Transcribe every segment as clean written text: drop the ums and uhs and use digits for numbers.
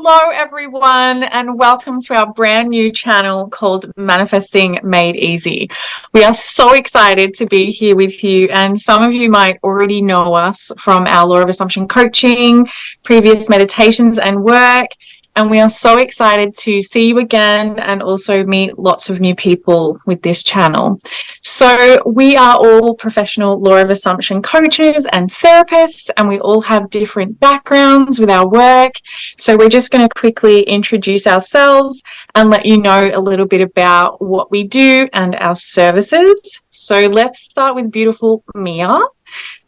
Hello, everyone, and welcome to our brand new channel called Manifesting Made Easy. We are so excited to be here with you, and some of you might already know us from our Law of Assumption coaching, previous meditations, and work. And we are so excited to see you again and also meet lots of new people with this channel. So we are all professional Law of Assumption coaches and therapists, and we all have different backgrounds with our work. So we're just going to quickly introduce ourselves and let you know a little bit about what we do and our services. So let's start with beautiful Mia.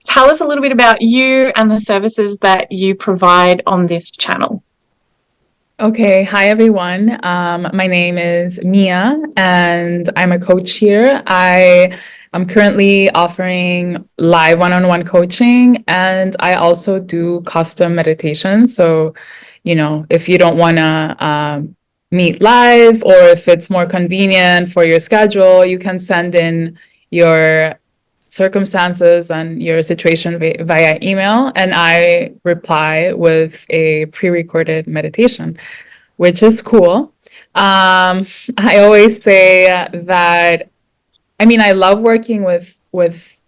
Tell us a little bit about you and the services that you provide on this channel. Okay, hi everyone. My name is Mia and I'm a coach here. I am currently offering live one-on-one coaching and I also do custom meditation. So, if you don't want to meet live or if it's more convenient for your schedule, you can send in your circumstances and your situation via email, and I reply with a pre-recorded meditation, which is cool. I always say that, I love working with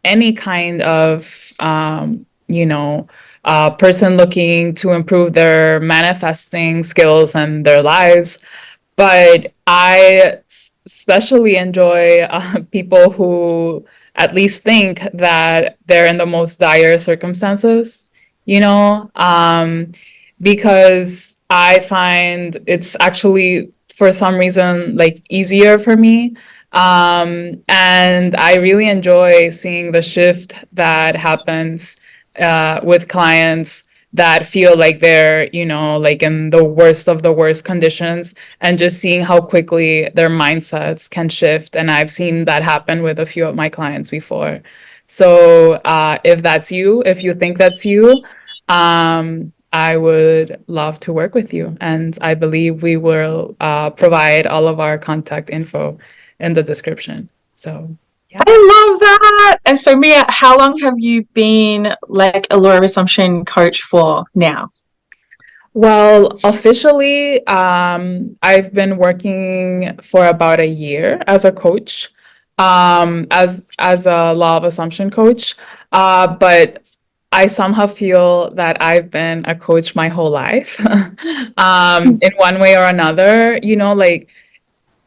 any kind of, person looking to improve their manifesting skills and their lives. But I especially enjoy people who at least think that they're in the most dire circumstances, because I find it's actually for some reason like easier for me. And I really enjoy seeing the shift that happens with clients that feel like they're, like in the worst of the worst conditions, and just seeing how quickly their mindsets can shift. And I've seen that happen with a few of my clients before. So if you think that's you, I would love to work with you. And I believe we will provide all of our contact info in the description. So yeah. I love that. And so, Mia, how long have you been like a Law of Assumption coach for now? Well, officially, I've been working for about a year as a coach, as a law of assumption coach. But I somehow feel that I've been a coach my whole life, in one way or another. Like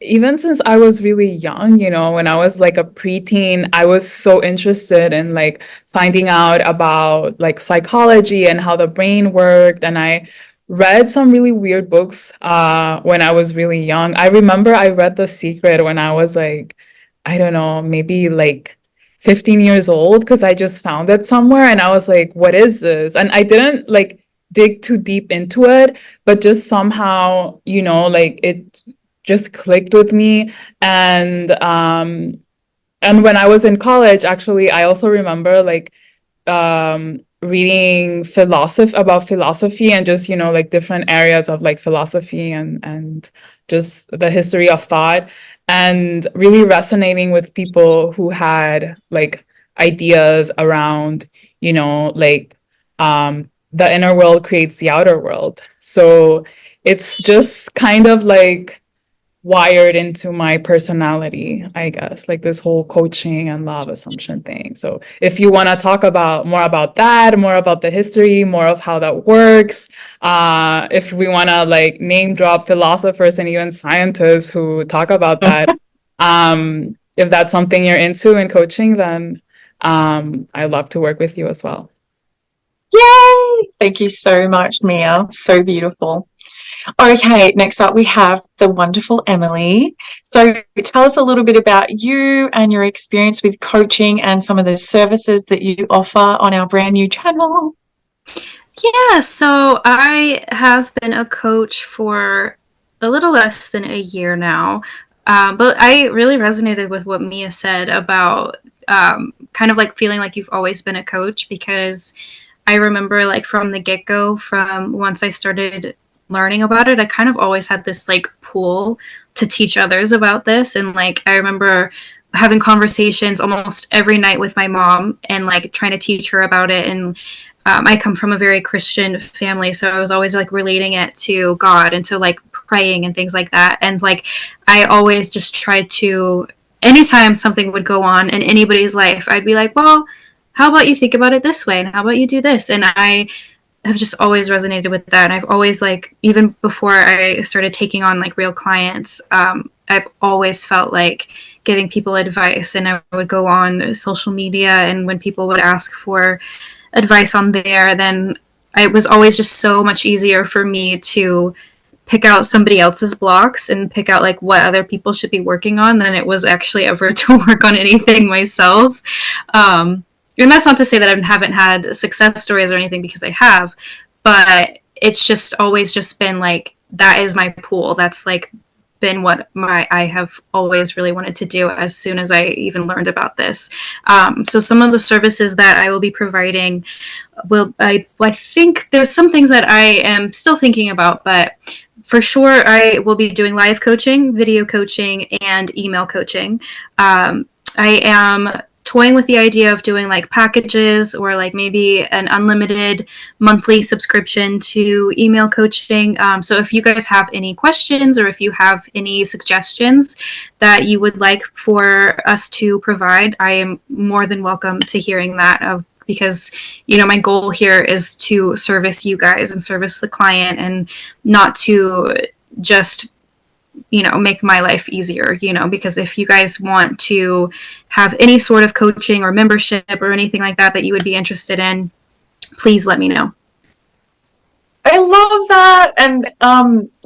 even since I was really young, when I was like a preteen, I was so interested in like finding out about like psychology and how the brain worked. And I read some really weird books when I was really young. I remember I read The Secret when I was like, I don't know, maybe like 15 years old, because I just found it somewhere and I was like, what is this? And I didn't like dig too deep into it, but just somehow, like it just clicked with me. And when I was in college, actually, I also remember like reading philosophy and just, like different areas of like philosophy and just the history of thought, and really resonating with people who had like ideas around, like the inner world creates the outer world. So it's just kind of like wired into my personality, I guess, like this whole coaching and law of assumption thing. So if you want to talk about more about that, more about the history, more of how that works, if we want to like name drop philosophers and even scientists who talk about that, if that's something you're into in coaching, then I love to work with you as well. Yay! Thank you so much, Mia. So beautiful. Okay, next up we have the wonderful Emilee. So tell us a little bit about you and your experience with coaching and some of the services that you offer on our brand new channel. Yeah, so I have been a coach for a little less than a year now. But I really resonated with what Mia said about kind of like feeling like you've always been a coach, because I remember like from the get-go, from once I started learning about it, I kind of always had this like pull to teach others about this. And like I remember having conversations almost every night with my mom and like trying to teach her about it. And I come from a very Christian family, so I was always like relating it to God and to like praying and things like that. And like I always just tried to, anytime something would go on in anybody's life, I'd be like, well, how about you think about it this way, and how about you do this? And I have just always resonated with that. And I've always like, even before I started taking on like real clients, I've always felt like giving people advice, and I would go on social media, and when people would ask for advice on there, then it was always just so much easier for me to pick out somebody else's blocks and pick out like what other people should be working on than it was actually ever to work on anything myself. And that's not to say that I haven't had success stories or anything, because I have, but it's just always just been like, that is my pool. That's like been what I have always really wanted to do as soon as I even learned about this. So some of the services that I will be providing I think there's some things that I am still thinking about, but for sure I will be doing live coaching, video coaching, and email coaching. I am toying with the idea of doing like packages, or like maybe an unlimited monthly subscription to email coaching. So if you guys have any questions, or if you have any suggestions that you would like for us to provide, I am more than welcome to hearing that, because my goal here is to service you guys and service the client, and not to just make my life easier, because if you guys want to have any sort of coaching or membership or anything like that you would be interested in, please let me know. I love that. And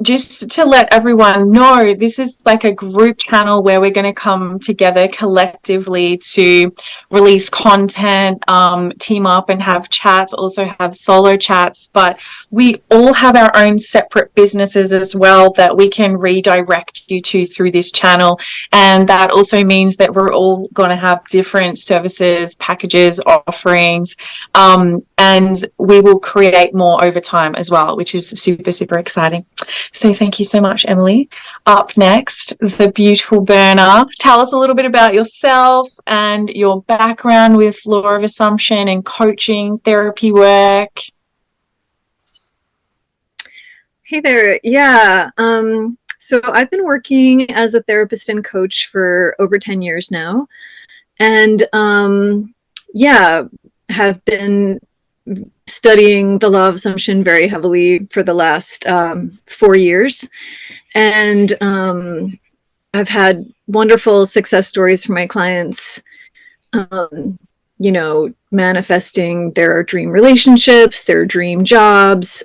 just to let everyone know, this is like a group channel where we're going to come together collectively to release content, team up and have chats, also have solo chats. But we all have our own separate businesses as well that we can redirect you to through this channel. And that also means that we're all going to have different services, packages, offerings, and we will create more over time as well, which is super, super exciting. So thank you so much, Emilee. Up next, the beautiful Berna. Tell us a little bit about yourself and your background with law of assumption and coaching, therapy work. Hey there. Yeah. So I've been working as a therapist and coach for over 10 years now. And have been studying the law of assumption very heavily for the last 4 years. And I've had wonderful success stories from my clients, manifesting their dream relationships, their dream jobs,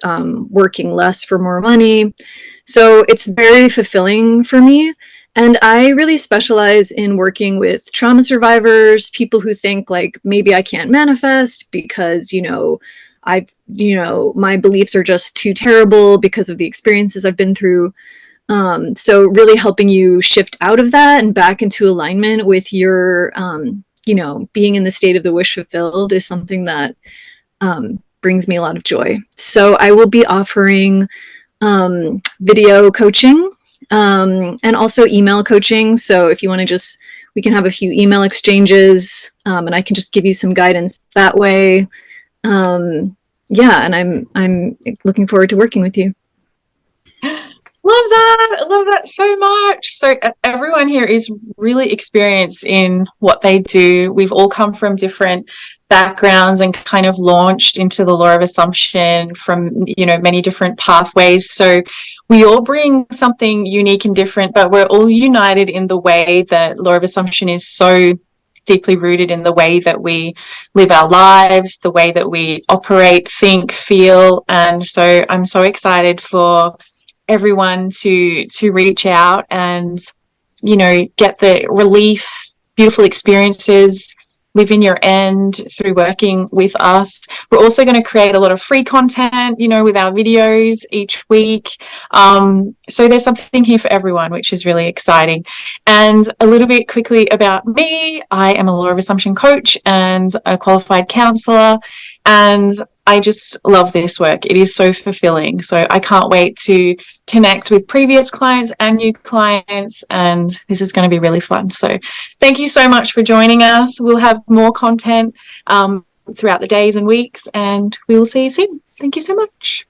working less for more money. So it's very fulfilling for me. And I really specialize in working with trauma survivors, people who think like, maybe I can't manifest because, my beliefs are just too terrible because of the experiences I've been through. So really helping you shift out of that and back into alignment with your, being in the state of the wish fulfilled is something that brings me a lot of joy. So I will be offering video coaching, and also email coaching. So if you want to we can have a few email exchanges, and I can just give you some guidance that way. And I'm looking forward to working with you. Love that. I love that so much. So everyone here is really experienced in what they do. We've all come from different backgrounds and kind of launched into the law of assumption from, many different pathways. So we all bring something unique and different, but we're all united in the way that law of assumption is so deeply rooted in the way that we live our lives, the way that we operate, think, feel. And so I'm so excited for everyone to reach out and get the relief, beautiful experiences, live in your end through working with us. We're also going to create a lot of free content, with our videos each week. So there's something here for everyone, which is really exciting. And a little bit quickly about me, I am a law of assumption coach and a qualified counselor, and I just love this work. It is so fulfilling. So I can't wait to connect with previous clients and new clients, and this is going to be really fun. So thank you so much for joining us. We'll have more content throughout the days and weeks, and we will see you soon. Thank you so much.